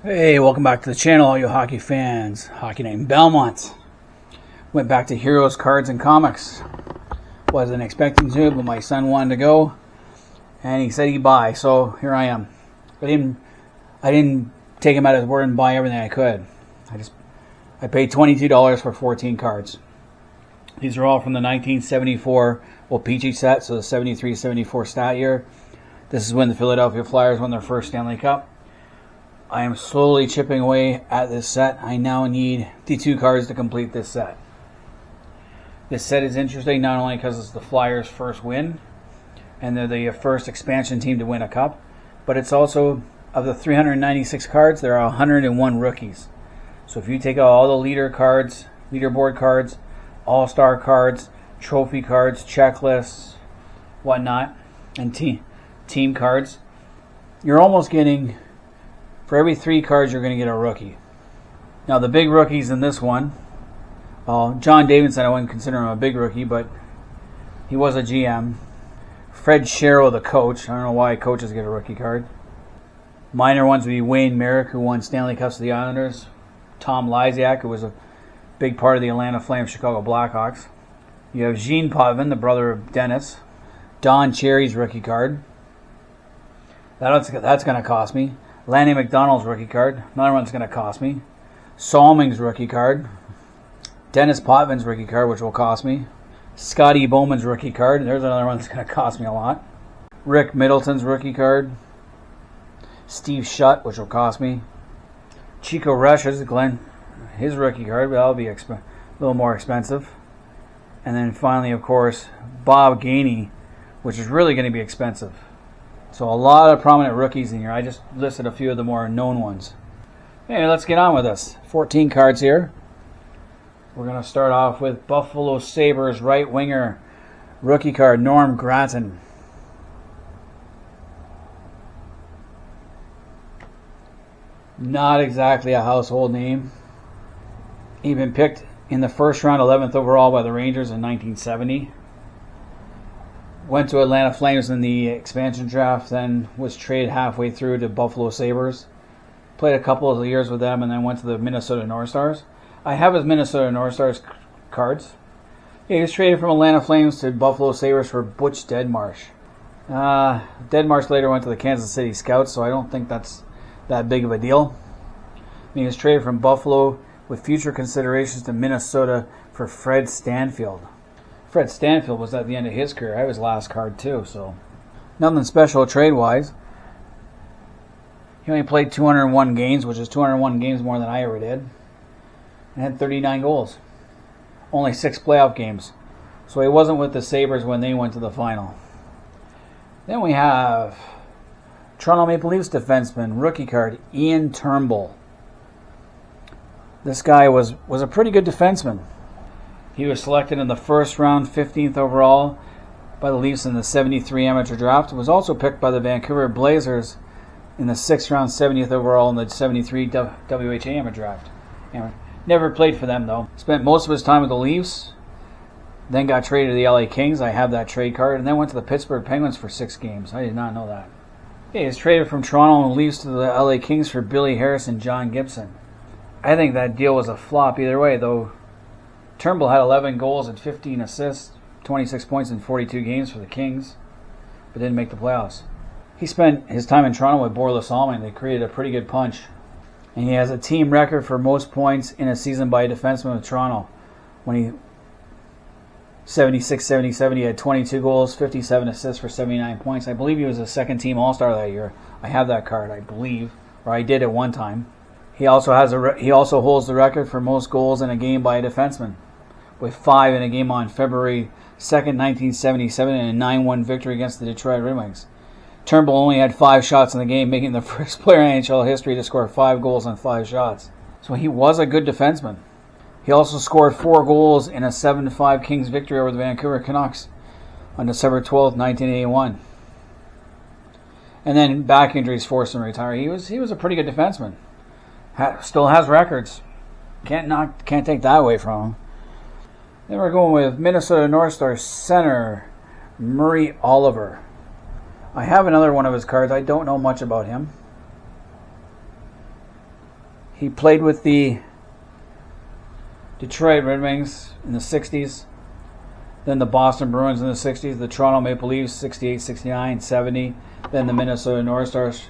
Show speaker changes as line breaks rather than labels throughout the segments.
Hey, welcome back to the channel, all you hockey fans. Hockey Night in Belmont. Went back to Heroes Cards and Comics. Wasn't expecting to, but my son wanted to go, and he said he'd buy, so here I am. I didn't take him at his word and buy everything I could. I paid $22 for 14 cards. These are all from the 1974 O-Pee-Chee set, so the 73-74 stat year. This is when the Philadelphia Flyers won their first Stanley Cup. I am slowly chipping away at this set. I now need the 2 cards to complete this set. This set is interesting not only because it's the Flyers' first win, and they're the first expansion team to win a cup, but it's also, of the 396 cards, there are 101 rookies. So if you take out all the leaderboard cards, all-star cards, trophy cards, checklists, whatnot, and team cards, you're almost getting... For every 3 cards, you're going to get a rookie. Now, the big rookies in this one, John Davidson, I wouldn't consider him a big rookie, but he was a GM. Fred Sherrill, the coach. I don't know why coaches get a rookie card. Minor ones would be Wayne Merrick, who won Stanley Cups with the Islanders. Tom Lysiak, who was a big part of the Atlanta Flames, Chicago Blackhawks. You have Gene Potvin, the brother of Dennis. Don Cherry's rookie card. That's going to cost me. Lanny McDonald's rookie card. Another one's going to cost me. Salming's rookie card. Dennis Potvin's rookie card, which will cost me. Scotty Bowman's rookie card. There's another one that's going to cost me a lot. Rick Middleton's rookie card. Steve Shutt, which will cost me. Chico Rush's, his rookie card, but that'll be a little more expensive. And then finally, of course, Bob Gainey, which is really going to be expensive. So a lot of prominent rookies in here. I just listed a few of the more known ones. Hey, let's get on with this. 14 cards here. We're going to start off with Buffalo Sabres right winger rookie card, Norm Gratton. Not exactly a household name. He'd been picked in the first round, 11th overall by the Rangers in 1970. Went to Atlanta Flames in the expansion draft, then was traded halfway through to Buffalo Sabres. Played a couple of years with them, and then went to the Minnesota North Stars. I have his Minnesota North Stars cards. Yeah, he was traded from Atlanta Flames to Buffalo Sabres for Butch Deadmarsh. Deadmarsh later went to the Kansas City Scouts, so I don't think that's that big of a deal. He was traded from Buffalo with future considerations to Minnesota for Fred Stanfield. Fred Stanfield was at the end of his career. I have his last card too, so nothing special trade-wise. He only played 201 games, which is 201 games more than I ever did, and had 39 goals. Only 6 playoff games. So he wasn't with the Sabres when they went to the final. Then we have Toronto Maple Leafs defenseman, rookie card, Ian Turnbull. This guy was a pretty good defenseman. He was selected in the first round, 15th overall, by the Leafs in the 73 amateur draft. Was also picked by the Vancouver Blazers in the 6th round, 70th overall in the 73 WHA amateur draft. Never played for them, though. Spent most of his time with the Leafs, then got traded to the LA Kings. I have that trade card. And then went to the Pittsburgh Penguins for 6 games. I did not know that. He was traded from Toronto and Leafs to the LA Kings for Billy Harris and John Gibson. I think that deal was a flop either way, though. Turnbull had 11 goals and 15 assists, 26 points in 42 games for the Kings, but didn't make the playoffs. He spent his time in Toronto with Borla Salming. They created a pretty good punch. And he has a team record for most points in a season by a defenseman with Toronto. When he 76-77, he had 22 goals, 57 assists for 79 points. I believe he was a second-team All-Star that year. I have that card, I believe, or I did at one time. He also holds the record for most goals in a game by a defenseman, with 5 in a game on February 2nd, 1977, and a 9-1 victory against the Detroit Red Wings. Turnbull only had 5 shots in the game, making the first player in NHL history to score 5 goals on 5 shots. So he was a good defenseman. He also scored 4 goals in a 7-5 Kings victory over the Vancouver Canucks on December 12th, 1981. And then back injuries forced him to retire. He was a pretty good defenseman. Still has records. Can't take that away from him. Then we're going with Minnesota North Stars center Murray Oliver. I have another one of his cards. I don't know much about him. He played with the Detroit Red Wings in the 60s, then the Boston Bruins in the 60s, the Toronto Maple Leafs 68, 69, 70, then the Minnesota North Stars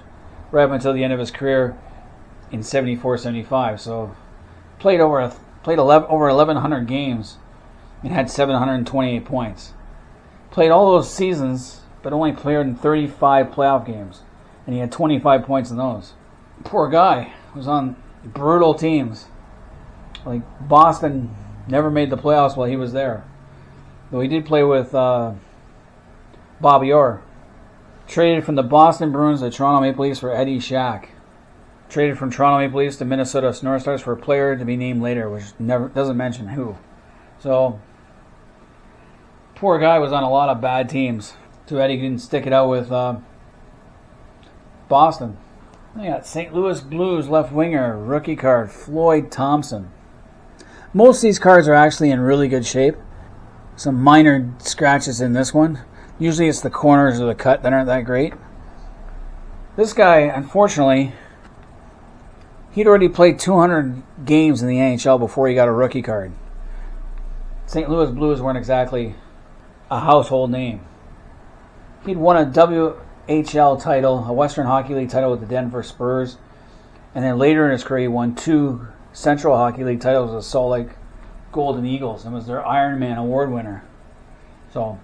right up until the end of his career in 74, 75. So played over 1,100 games and had 728 points. Played all those seasons, but only played in 35 playoff games, and he had 25 points in those. Poor guy was on brutal teams. Like Boston never made the playoffs while he was there. Though he did play with Bobby Orr. Traded from the Boston Bruins to the Toronto Maple Leafs for Eddie Shack. Traded from Toronto Maple Leafs to Minnesota North Stars for a player to be named later, which never doesn't mention who. So, poor guy was on a lot of bad teams. Too bad he didn't stick it out with Boston. I got St. Louis Blues left winger, rookie card, Floyd Thompson. Most of these cards are actually in really good shape. Some minor scratches in this one. Usually it's the corners of the cut that aren't that great. This guy, unfortunately, he'd already played 200 games in the NHL before he got a rookie card. St. Louis Blues weren't exactly a household name. He'd won a WHL title, a Western Hockey League title with the Denver Spurs, and then later in his career he won 2 Central Hockey League titles with the Salt Lake Golden Eagles and was their Ironman award winner. So,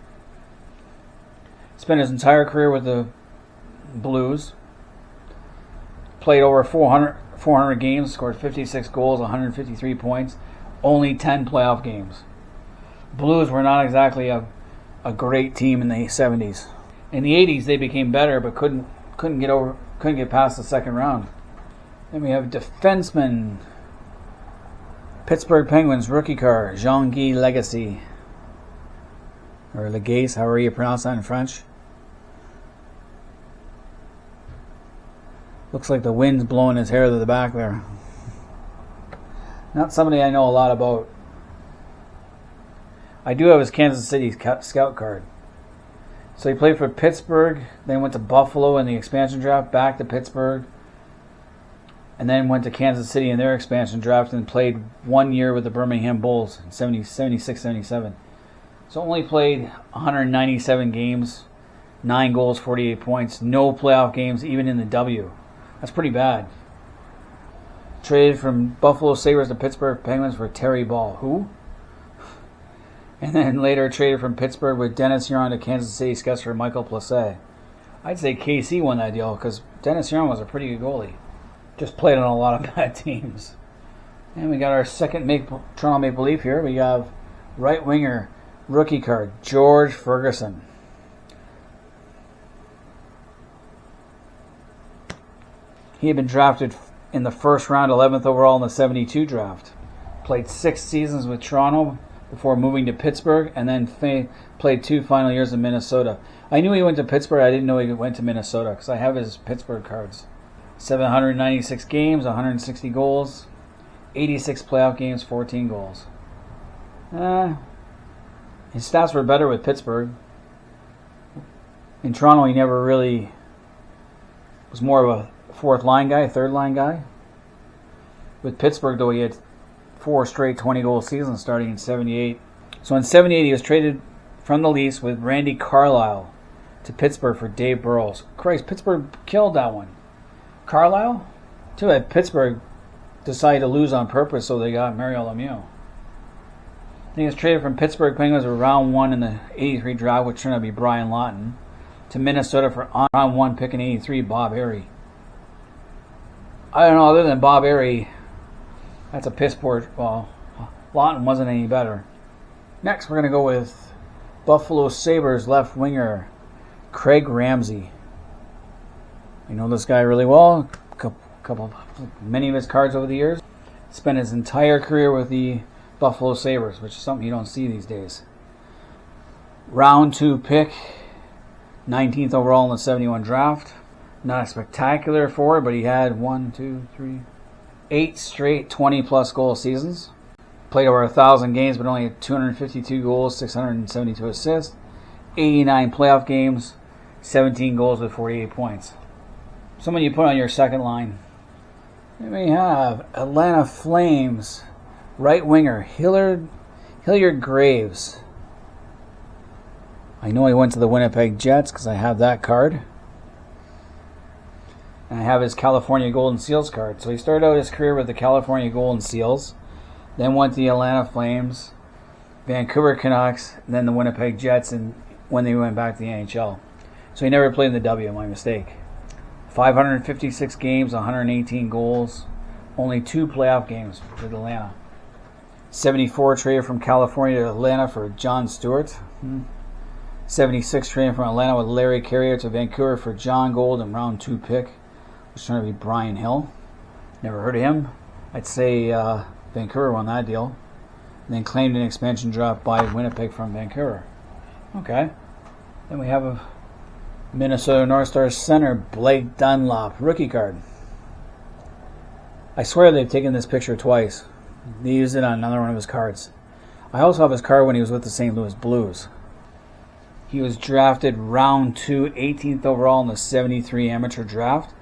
spent his entire career with the Blues. Played over 400 games, scored 56 goals, 153 points, only 10 playoff games. Blues were not exactly a great team in the 70s. In the 80s they became better, but couldn't get past the second round. Then we have Defenceman. Pittsburgh Penguins rookie card, Jean-Guy Legacy. Or Legace, however you pronounce that in French. Looks like the wind's blowing his hair to the back there. Not somebody I know a lot about. I do have his Kansas City scout card. So he played for Pittsburgh, then went to Buffalo in the expansion draft, back to Pittsburgh, and then went to Kansas City in their expansion draft and played 1 year with the Birmingham Bulls in 76-77. So only played 197 games, 9 goals, 48 points, no playoff games, even in the W. That's pretty bad. Traded from Buffalo Sabres to Pittsburgh Penguins for Terry Ball. Who? And then later traded from Pittsburgh with Dennis Huron to Kansas City Scouts for Michael Placet. I'd say KC won that deal because Dennis Huron was a pretty good goalie. Just played on a lot of bad teams. And we got our second Toronto Maple Leaf here. We have right winger rookie card, George Ferguson. He had been drafted in the first round, 11th overall in the 72 draft. Played 6 seasons with Toronto before moving to Pittsburgh, and then played 2 final years in Minnesota. I knew he went to Pittsburgh. I didn't know he went to Minnesota because I have his Pittsburgh cards. 796 games, 160 goals, 86 playoff games, 14 goals. His stats were better with Pittsburgh. In Toronto, he never really was more of a fourth line guy, third line guy. With Pittsburgh, though, he had 4 straight 20-goal seasons starting in 78. So in 78, he was traded from the Leafs with Randy Carlyle to Pittsburgh for Dave Burrows. Christ, Pittsburgh killed that one. Carlisle? Too bad Pittsburgh decided to lose on purpose, so they got Mario Lemieux. He was traded from Pittsburgh Penguins for round 1 in the 83 draft, which turned out to be Brian Lawton, to Minnesota for round 1 pick in 83, Bob Airey. I don't know, other than Bob Airey, that's a piss poor. Well, Lawton wasn't any better. Next, we're going to go with Buffalo Sabres left winger, Craig Ramsey. You know this guy really well. Many of his cards over the years. Spent his entire career with the Buffalo Sabres, which is something you don't see these days. Round 2 pick, 19th overall in the 71 draft. Not a spectacular forward, but he had 8 straight 20-plus goal seasons. Played over 1,000 games, but only had 252 goals, 672 assists, 89 playoff games, 17 goals with 48 points. Someone you put on your second line. Then we have Atlanta Flames right winger Hilliard Graves. I know he went to the Winnipeg Jets because I have that card. And I have his California Golden Seals card. So he started out his career with the California Golden Seals, then went to the Atlanta Flames, Vancouver Canucks, and then the Winnipeg Jets, and when they went back to the NHL. So he never played in the W, my mistake. 556 games, 118 goals, only 2 playoff games with Atlanta. 74 traded from California to Atlanta for John Stewart. 76 traded from Atlanta with Larry Carrier to Vancouver for John Gold and round 2 pick. Was trying to be Brian Hill. Never heard of him. I'd say Vancouver won that deal. And then claimed an expansion draft by Winnipeg from Vancouver. Okay. Then we have a Minnesota North Stars center, Blake Dunlop, rookie card. I swear they've taken this picture twice. They used it on another one of his cards. I also have his card when he was with the St. Louis Blues. He was drafted round 2, 18th overall in the 73 amateur draft.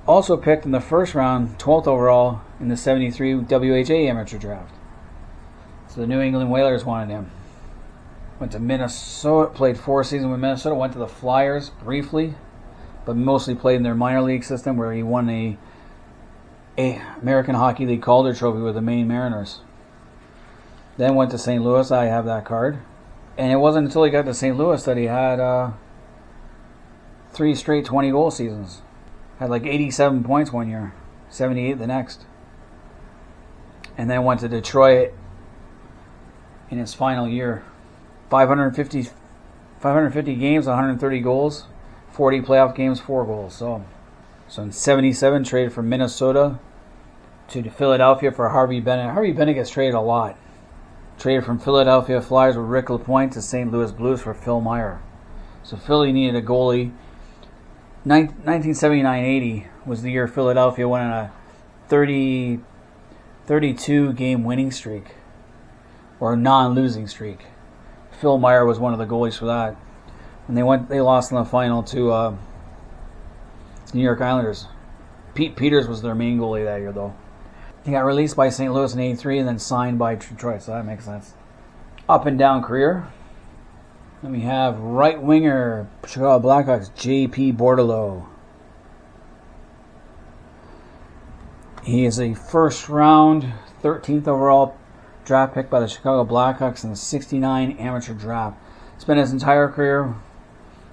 Also picked in the first round, 12th overall in the 73 WHA amateur draft. So the New England Whalers wanted him. Went to Minnesota, played 4 seasons with Minnesota, went to the Flyers briefly, but mostly played in their minor league system where he won a American Hockey League Calder Trophy with the Maine Mariners. Then went to St. Louis. I have that card. And it wasn't until he got to St. Louis that he had 3 straight 20-goal seasons. Had like 87 points one year, 78 the next. And then went to Detroit in his final year. 550 games, 130 goals, 40 playoff games, 4 goals. So in 77, traded from Minnesota to Philadelphia for Harvey Bennett. Harvey Bennett gets traded a lot. Traded from Philadelphia Flyers with Rick LaPointe to St. Louis Blues for Phil Meyer. So Philly needed a goalie. 1979-80 was the year Philadelphia went on a 32 game winning streak, or non-losing streak. Phil Meyer was one of the goalies for that. And they lost in the final to the New York Islanders. Pete Peters was their main goalie that year, though. He got released by St. Louis in 83 and then signed by Detroit, so that makes sense. Up and down career. Then we have right winger, Chicago Blackhawks, J.P. Bordelot. He is a first round, 13th overall draft pick by the Chicago Blackhawks in the 69 amateur draft. Spent his entire career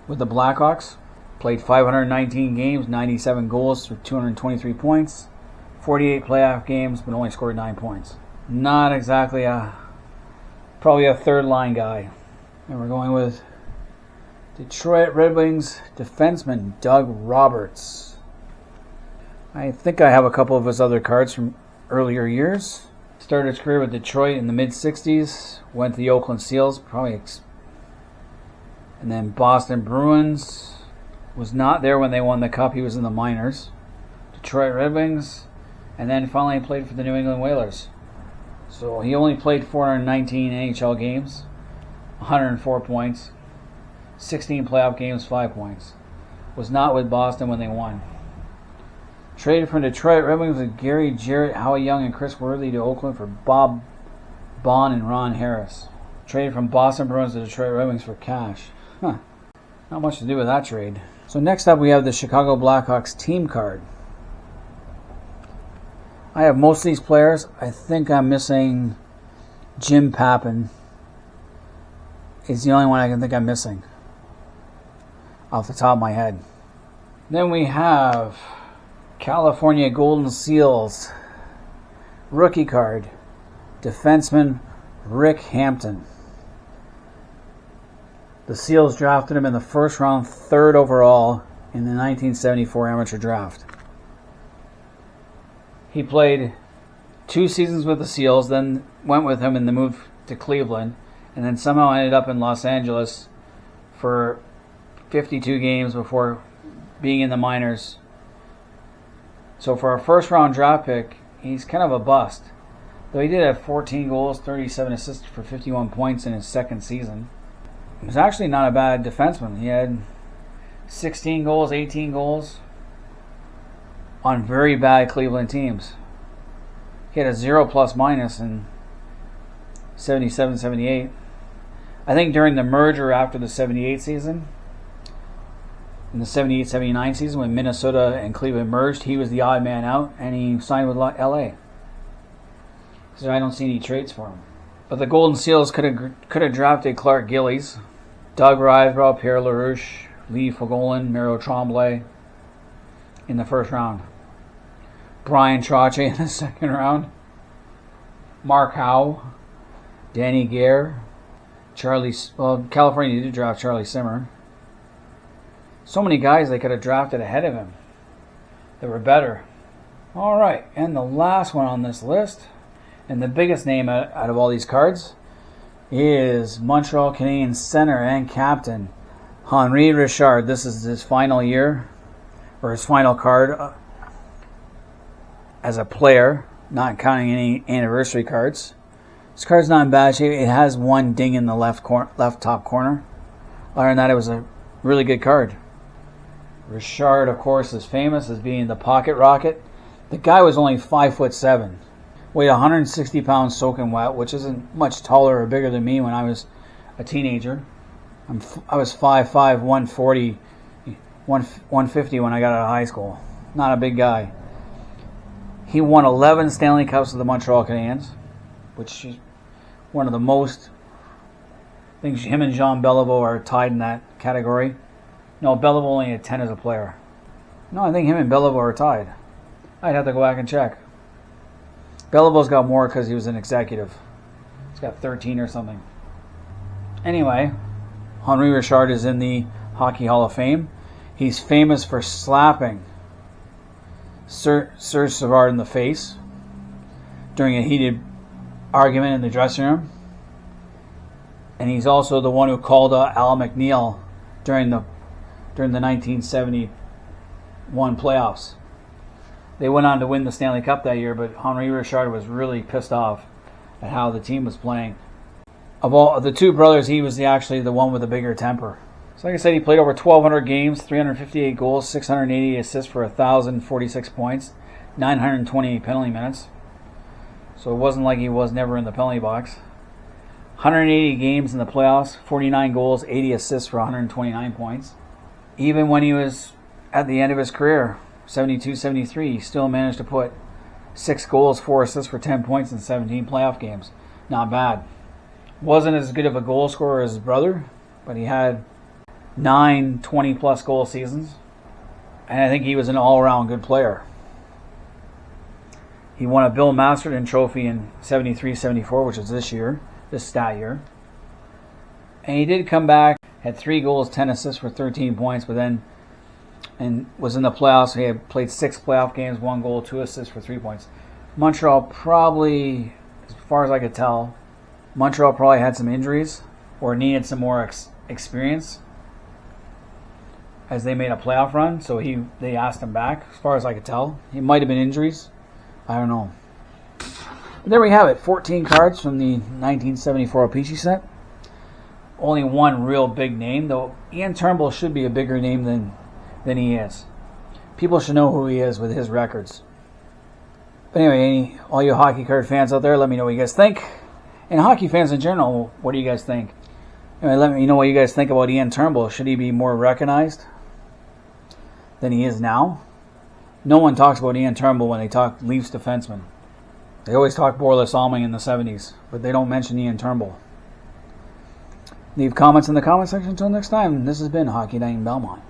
with the Blackhawks. Played 519 games, 97 goals for 223 points. 48 playoff games, but only scored 9 points. Not exactly probably a third line guy. And we're going with Detroit Red Wings defenseman Doug Roberts. I think I have a couple of his other cards from earlier years. Started his career with Detroit in the mid-60s. Went to the Oakland Seals, and then Boston Bruins. Was not there when they won the Cup. He was in the minors. Detroit Red Wings. And then finally played for the New England Whalers. So he only played 419 NHL games, 104 points, 16 playoff games, 5 points. Was not with Boston when they won. Traded from Detroit Red Wings with Gary Jarrett, Howie Young, and Chris Worthy to Oakland for Bob Bond and Ron Harris. Traded from Boston Bruins to Detroit Red Wings for cash. Not much to do with that trade. So next up we have the Chicago Blackhawks team card. I have most of these players. I think I'm missing Jim Pappen. Is the only one I can think I'm missing off the top of my head. Then we have California Golden Seals rookie card, defenseman Rick Hampton. The Seals drafted him in the first round, 3rd overall in the 1974 amateur draft. He played 2 seasons with the Seals, then went with him in the move to Cleveland, and then somehow ended up in Los Angeles for 52 games before being in the minors. So for a first round draft pick, he's kind of a bust. Though he did have 14 goals, 37 assists for 51 points in his second season. He was actually not a bad defenseman. He had 16 goals, 18 goals, on very bad Cleveland teams. He had a 0 plus minus in 77, 78. I think during the merger after the 78 season, in the 78, 79 season, when Minnesota and Cleveland merged, he was the odd man out, and he signed with LA. So I don't see any trades for him. But the Golden Seals could have drafted Clark Gillies, Doug Rivebrow, Pierre LaRouche, Lee Fogolin, Mario Tremblay in the first round. Brian Trottier in the second round. Mark Howe, Danny Gare, California did draft Charlie Simmer. So many guys they could have drafted ahead of him that were better. All right, and the last one on this list, and the biggest name out of all these cards, is Montreal Canadiens center and captain Henri Richard. This is his final year, or his final card as a player, not counting any anniversary cards. This card's not in bad shape. It has one ding in the left top corner. Other than that, it was a really good card. Richard, of course, is famous as being the pocket rocket. The guy was only 5'7", weighed 160 pounds soaking wet, which isn't much taller or bigger than me when I was a teenager. I was 5'5", 140, 150 when I got out of high school. Not a big guy. He won 11 Stanley Cups with the Montreal Canadiens, which is one of the most. I think him and Jean Beliveau are tied in that category. No, Beliveau only had 10 as a player. No, I think him and Beliveau are tied. I'd have to go back and check. Beliveau's got more because he was an executive. He's got 13 or something. Anyway, Henri Richard is in the Hockey Hall of Fame. He's famous for slapping Serge Savard in the face during a heated argument in the dressing room. And he's also the one who called Al McNeil during the 1971 playoffs. They went on to win the Stanley Cup that year, but Henri Richard was really pissed off at how the team was playing. Of all the two brothers, he was actually the one with the bigger temper. So like I said, he played over 1,200 games, 358 goals, 680 assists for 1,046 points, 928 penalty minutes. So it wasn't like he was never in the penalty box. 180 games in the playoffs, 49 goals, 80 assists for 129 points. Even when he was at the end of his career, 72-73, he still managed to put 6 goals, 4 assists for 10 points in 17 playoff games. Not bad. Wasn't as good of a goal scorer as his brother, but he had 9 20-plus goal seasons. And I think he was an all-around good player. He won a Bill Masterton trophy in 73-74, which is this stat year. And he did come back, had 3 goals, 10 assists for 13 points, but then and was in the playoffs. He had played 6 playoff games, 1 goal, 2 assists for 3 points. Montreal probably, as far as I could tell, Montreal probably had some injuries or needed some more experience as they made a playoff run. So they asked him back, as far as I could tell. He might have been injuries. I don't know. But there we have it. 14 cards from the 1974 O-Pee-Chee set. Only one real big name, though Ian Turnbull should be a bigger name than he is. People should know who he is with his records. But anyway, all you hockey card fans out there, let me know what you guys think. And hockey fans in general, what do you guys think? Anyway, let me know what you guys think about Ian Turnbull. Should he be more recognized than he is now? No one talks about Ian Turnbull when they talk Leafs defenseman. They always talk Borla Salming in the 70s, but they don't mention Ian Turnbull. Leave comments in the comment section. Until next time, this has been Hockey Night in Belmont.